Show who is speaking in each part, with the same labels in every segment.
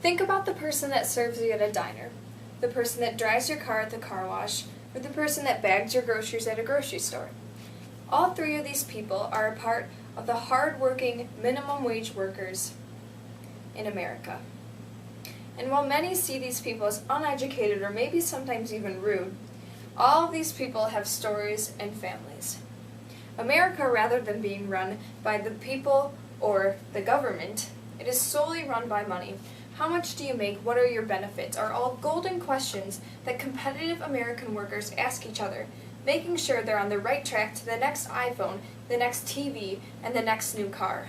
Speaker 1: Think about the person that serves you at a diner, the person that drives your car at the car wash, or the person that bags your groceries at a grocery store. All three of these people are a part of the hard-working minimum wage workers in America. And while many see these people as uneducated or maybe sometimes even rude, all of these people have stories and families. America, rather than being run by the people or the government, it is solely run by money. How much do you make? What are your benefits? Are all golden questions that competitive American workers ask each other, making sure they're on the right track to the next iPhone, the next TV, and the next new car.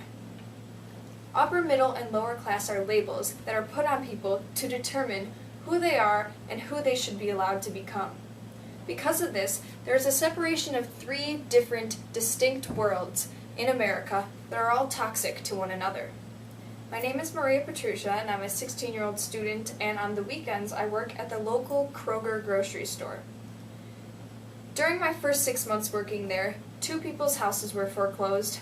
Speaker 1: Upper, middle, and lower class are labels that are put on people to determine who they are and who they should be allowed to become. Because of this, there is a separation of three different, distinct worlds in America that are all toxic to one another. My name is Petrusha, and I'm a 16-year-old student, and on the weekends I work at the local Kroger grocery store. During my first 6 months working there, 2 people's houses were foreclosed.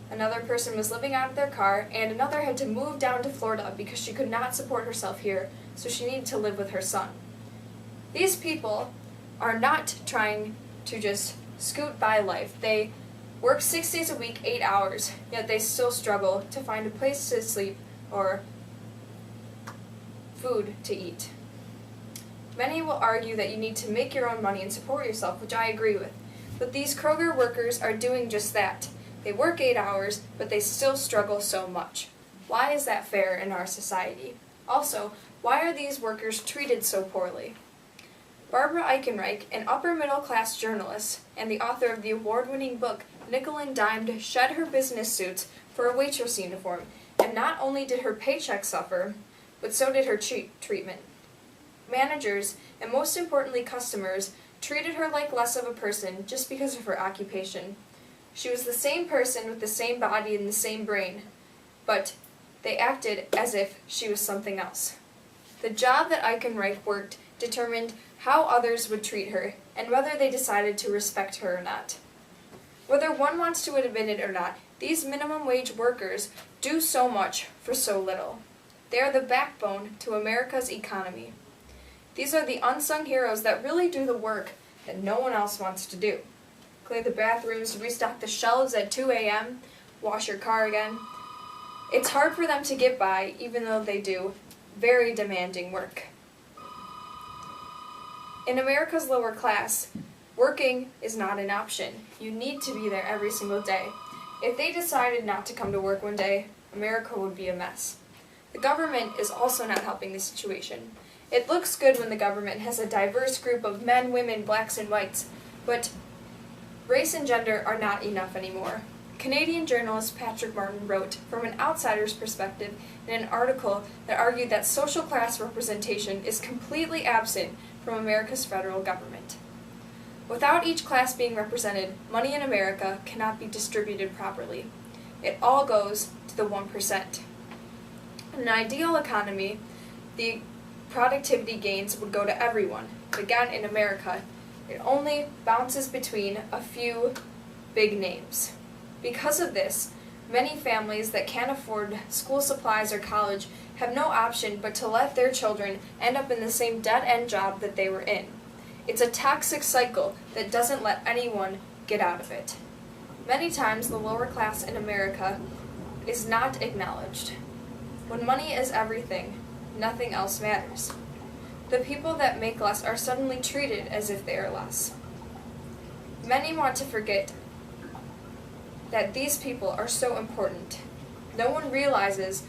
Speaker 1: Another person was living out of their car, and another had to move down to Florida because she could not support herself here, so she needed to live with her son. These people are not trying to just scoot by life. They work 6 days a week, 8 hours, yet they still struggle to find a place to sleep or food to eat. Many will argue that you need to make your own money and support yourself, which I agree with. But these Kroger workers are doing just that. They work 8 hours, but they still struggle so much. Why is that fair in our society? Also, why are these workers treated so poorly? Barbara Eichenreich, an upper-middle-class journalist and the author of the award-winning book Nickel and Dimed, shed her business suits for a waitress uniform, and not only did her paycheck suffer, but so did her treatment. Managers, and most importantly customers, treated her like less of a person just because of her occupation. She was the same person with the same body and the same brain, but they acted as if she was something else. The job that Eichenreich worked determined how others would treat her, and whether they decided to respect her or not. Whether one wants to admit it or not, these minimum wage workers do so much for so little. They are the backbone to America's economy. These are the unsung heroes that really do the work that no one else wants to do. Clean the bathrooms, restock the shelves at 2 a.m., wash your car again. It's hard for them to get by, even though they do very demanding work. In America's lower class, working is not an option. You need to be there every single day. If they decided not to come to work one day, America would be a mess. The government is also not helping the situation. It looks good when the government has a diverse group of men, women, blacks, and whites, but race and gender are not enough anymore. Canadian journalist Patrick Martin wrote, from an outsider's perspective, in an article that argued that social class representation is completely absent from America's federal government. Without each class being represented, money in America cannot be distributed properly. It all goes to the 1%. In an ideal economy, the productivity gains would go to everyone. But again, in America, it only bounces between a few big names. Because of this, many families that can't afford school supplies or college have no option but to let their children end up in the same dead-end job that they were in. It's a toxic cycle that doesn't let anyone get out of it. Many times, the lower class in America is not acknowledged. When money is everything, nothing else matters. The people that make less are suddenly treated as if they are less. Many want to forget that these people are so important. No one realizes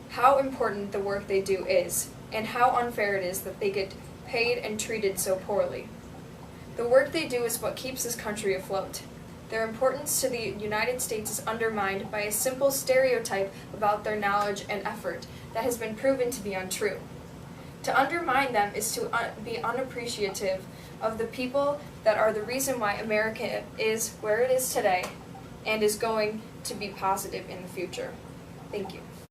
Speaker 1: how important the work they do is, and how unfair it is that they get paid and treated so poorly. The work they do is what keeps this country afloat. Their importance to the United States is undermined by a simple stereotype about their knowledge and effort that has been proven to be untrue. To undermine them is to be unappreciative of the people that are the reason why America is where it is today and is going to be positive in the future. Thank you.